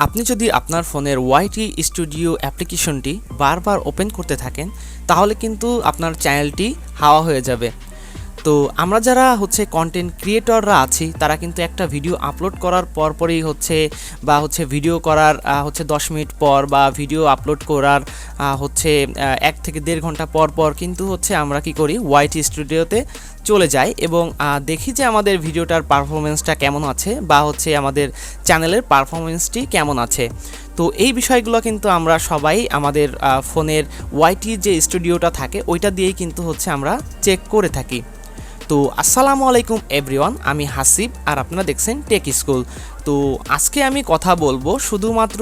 আপনি যদি আপনার ফোনের ওয়াইটি স্টুডিও অ্যাপ্লিকেশনটি বারবার ওপেন করতে থাকেন তাহলে কিন্তু আপনার চ্যানেলটি হাওয়া হয়ে যাবে। তো আমরা যারা কন্টেন্ট ক্রিয়েটররা আছি তারা কিন্তু একটা ভিডিও আপলোড করার পরপরই ভিডিও করার 10 মিনিট পর বা ভিডিও আপলোড করার 1 থেকে 1.5 ঘন্টা পর কিন্তু আমরা কি করি, ওয়াইটি স্টুডিওতে চলে যাই এবং দেখি যে আমাদের ভিডিওটার পারফরমেন্সটা কেমন আছে বা আমাদের চ্যানেলের পারফরমেন্সটি কেমন আছে। তো এই বিষয়গুলো কিন্তু আমরা সবাই আমাদের ফোনের ওয়াইটি যে স্টুডিওটা থাকে ওইটা দিয়েই কিন্তু আমরা চেক করে থাকি। তো আসসালামু আলাইকুম এভরিওয়ান, আমি হাসিব আর আপনারা দেখছেন টেক স্কুল। তো আজকে আমি কথা বলবো শুধুমাত্র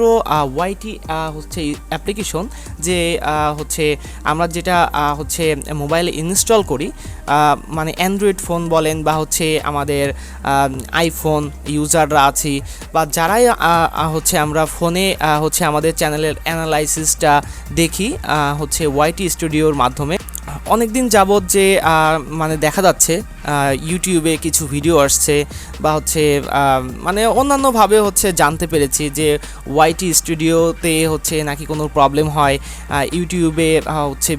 ওয়াইটি অ্যাপ্লিকেশন যে আমরা যেটা মোবাইলে ইনস্টল করি, মানে অ্যান্ড্রয়েড ফোন বলেন বা আমাদের আইফোন ইউজাররা আছি বা যারাই আমরা ফোনে আমাদের চ্যানেলের অ্যানালাইসিসটা দেখি ওয়াইটি স্টুডিওর মাধ্যমে। অনেক দিন যাবত যে মানে দেখা যাচ্ছে ইউটিউবে কিছু ভিডিও আসছে বা মানে অন্যান্যভাবে জানতে পেরেছি যে ওয়াইটি স্টুডিওতে নাকি কোনো প্রবলেম হয় ইউটিউবে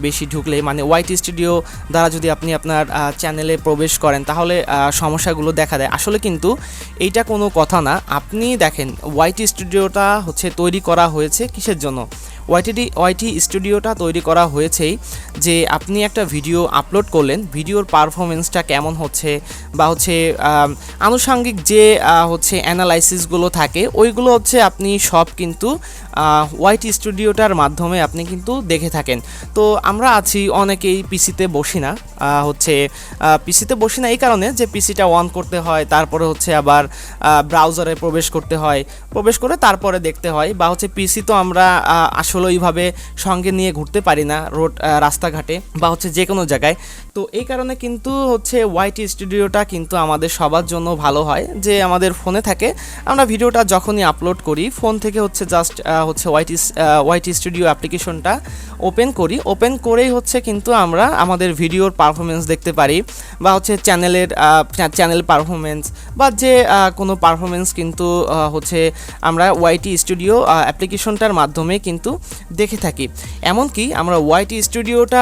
বেশি ঢুকলে, মানে ওয়াইটি স্টুডিও দ্বারা যদি আপনি আপনার চ্যানেলে প্রবেশ করেন তাহলে সমস্যাগুলো দেখা দেয়। আসলে কিন্তু এইটা কোনো কথা না। আপনি দেখেন ওয়াইটি স্টুডিওটা তৈরি করা হয়েছে কিসের জন্য? ওয়াইটি স্টুডিওটা তৈরি করা হয়েছেই যে আপনি একটা ভিডিও আপলোড করলেন, ভিডিওর পারফরমেন্সটা কেমন হচ্ছে বা আনুষঙ্গিক যে অ্যানালাইসিসগুলো থাকে ওইগুলো আপনি সব কিন্তু ওয়াইটি স্টুডিওটার মাধ্যমে আপনি কিন্তু দেখে থাকেন। তো আমরা আছি অনেকেই পিসিতে বসি না, এই কারণে যে পিসিটা অন করতে হয়, তারপরে আবার ব্রাউজারে প্রবেশ করতে হয়, প্রবেশ করে তারপরে দেখতে হয়, বা পিসি তো আমরা আসলে ওইভাবে সঙ্গে নিয়ে ঘুরতে পারি না রাস্তাঘাটে বা যে কোনো জায়গায়। তো এই কারণে কিন্তু ওয়াইটি স্টুডিওটা কিন্তু আমাদের সবার জন্য ভালো হয় যে আমাদের ফোনে থাকে, আমরা ভিডিওটা যখনই আপলোড করি ফোন থেকে জাস্ট ওয়াইটি স্টুডিও অ্যাপ্লিকেশনটা ওপেন করি, ওপেন করেই কিন্তু আমরা আমাদের ভিডিওর পারফরমেন্স দেখতে পারি বা চ্যানেল পারফরমেন্স বা যে কোনো পারফরমেন্স কিন্তু আমরা ওয়াইটি স্টুডিও অ্যাপ্লিকেশনটার মাধ্যমে কিন্তু দেখে থাকি। এমনকি আমরা ওয়াইটি স্টুডিওটা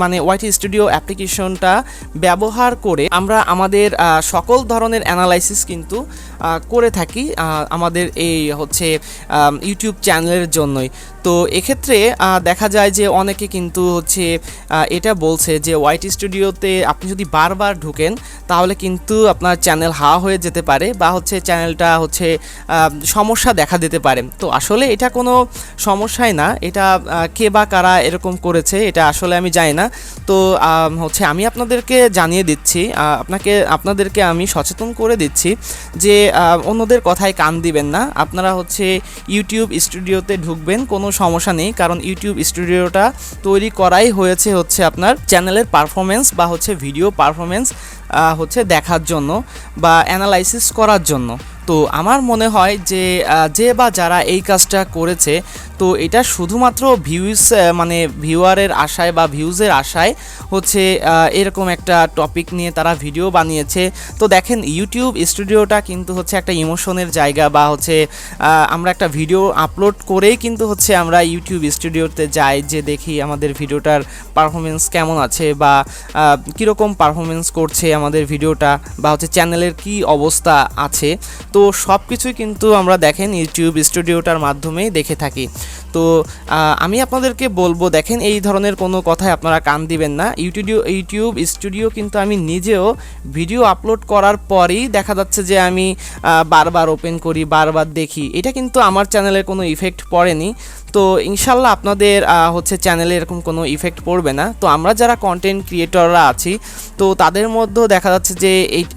মানে ওয়াইটি স্টুডিও অ্যাপ্লিকেশনটা ব্যবহার করে আমরা আমাদের সকল ধরনের অ্যানালাইসিস কিন্তু করে থাকি আমাদের এই ইউটিউব চ্যানেলের জন্যই। তো এক্ষেত্রে দেখা যায় যে অনেকে কিন্তু এটা বলছে যে ওয়াইটি স্টুডিওতে আপনি যদি বারবার ঢুকেন তাহলে কিন্তু আপনার চ্যানেল হাওয়া হয়ে যেতে পারে বা চ্যানেলটা সমস্যা দেখা দিতে পারে। তো আসলে এটা কোনো সমস্যাই না, এটা কে বা কারা এরকম করেছে এটা আসলে আমি জানি না। তো আমি আপনাদেরকে জানিয়ে দিচ্ছি, আপনাদেরকে আমি সচেতন করে দিচ্ছি যে অন্যদের কথায় কান দিবেন না। আপনারা ইউটিউব স্টুডিওতে ঢুকবেন, কোনো সমস্যা নেই, কারণ ইউটিউব স্টুডিওটা তৈরি করাই হয়েছে আপনার চ্যানেলের পারফরমেন্স বা ভিডিও পারফরমেন্স দেখার জন্য বা অ্যানালাইসিস করার জন্য। তো আমার মনে হয় যে বা যারা এই কাজটা করেছে তো এটা শুধুমাত্র মানে ভিউয়ারের আশায় বা ভিউজের আশায় এরকম একটা টপিক নিয়ে তারা ভিডিও বানিয়েছে। তো দেখেন ইউটিউব স্টুডিওটা কিন্তু একটা ইমোশনের জায়গা বা আমরা একটা ভিডিও আপলোড করেই কিন্তু আমরা ইউটিউব স্টুডিওতে যাই যে দেখি আমাদের ভিডিওটার পারফরমেন্স কেমন আছে বা কীরকম পারফরমেন্স করছে আমাদের ভিডিওটা বা চ্যানেলের কি অবস্থা আছে। তো সব কিছুই কিন্তু আমরা দেখেন ইউটিউব স্টুডিওটার মাধ্যমেই দেখে থাকি। তো আমি আপনাদেরকে বলবো, দেখেন এই ধরনের কোনো কথায় আপনারা কান দিবেন না। ইউটিউব স্টুডিও কিন্তু আমি নিজেও ভিডিও আপলোড করার পরেই দেখা যাচ্ছে যে আমি বারবার ওপেন করি, বারবার দেখি, এটা কিন্তু আমার চ্যানেলে কোনো ইফেক্ট পড়েনি। তো ইনশাল্লাহ আপনাদের চ্যানেলে এরকম কোনো ইফেক্ট পড়বে না। তো আমরা যারা কন্টেন্ট ক্রিয়েটররা আছি তো তাদের মধ্যেও দেখা যাচ্ছে যে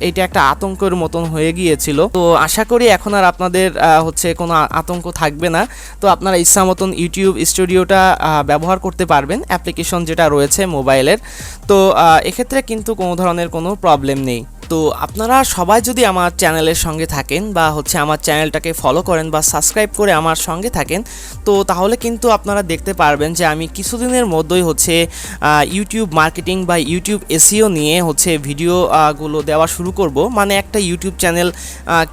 এইটা একটা আতঙ্কের মতন হয়ে গিয়েছিল। তো আশা করি এখন আর আপনাদের কোনো আতঙ্ক থাকবে না। তো আপনারা ইচ্ছা মতন ইউটিউব স্টুডিওটা ব্যবহার করতে পারবেন, অ্যাপ্লিকেশন যেটা রয়েছে মোবাইলের। তো এক্ষেত্রে কিন্তু কোনো ধরনের কোনো প্রবলেম নেই। তো আপনারা সবাই যদি আমার চ্যানেলের সঙ্গে থাকেন বা হচ্ছে আমার চ্যানেলটাকে ফলো করেন বা সাবস্ক্রাইব করে আমার সঙ্গে থাকেন, তো তাহলে কিন্তু আপনারা দেখতে পারবেন যে আমি কিছুদিনের মধ্যেই হচ্ছে ইউটিউব মার্কেটিং বা ইউটিউব এসইও নিয়ে হচ্ছে ভিডিও গুলো দেওয়া শুরু করব। মানে একটা ইউটিউব চ্যানেল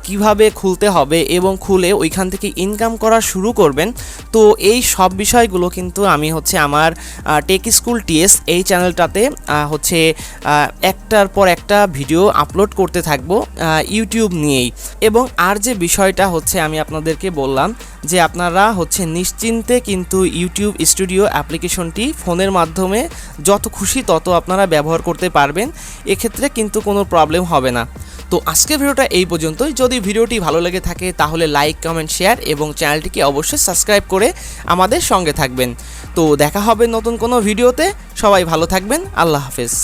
কিভাবে খুলতে হবে এবং খুলে ওইখান থেকে ইনকাম করা শুরু করবেন। তো এই সব বিষয়গুলো কিন্তু আমি হচ্ছে আমার টেক স্কুল টিএস এই চ্যানেলটাতে হচ্ছে একটার পর একটা ভিডিও আপলোড করতে থাকবো ইউটিউব নিয়েই। এবং আর যে বিষয়টা হচ্ছে আমি আপনাদেরকে বললাম যে আপনারা হচ্ছে নিশ্চিন্তে কিন্তু ইউটিউব স্টুডিও অ্যাপ্লিকেশনটি ফোনের মাধ্যমে যত খুশি তত আপনারা ব্যবহার করতে পারবেন, এক্ষেত্রে কিন্তু কোনো প্রবলেম হবে না। তো আজকের ভিডিওটা এই পর্যন্তই। যদি ভিডিওটি ভালো লেগে থাকে তাহলে লাইক, কমেন্ট, শেয়ার এবং চ্যানেলটিকে অবশ্যই সাবস্ক্রাইব করে আমাদের সঙ্গে থাকবেন। তো দেখা হবে নতুন কোনো ভিডিওতে। সবাই ভালো থাকবেন। আল্লাহ হাফেজ।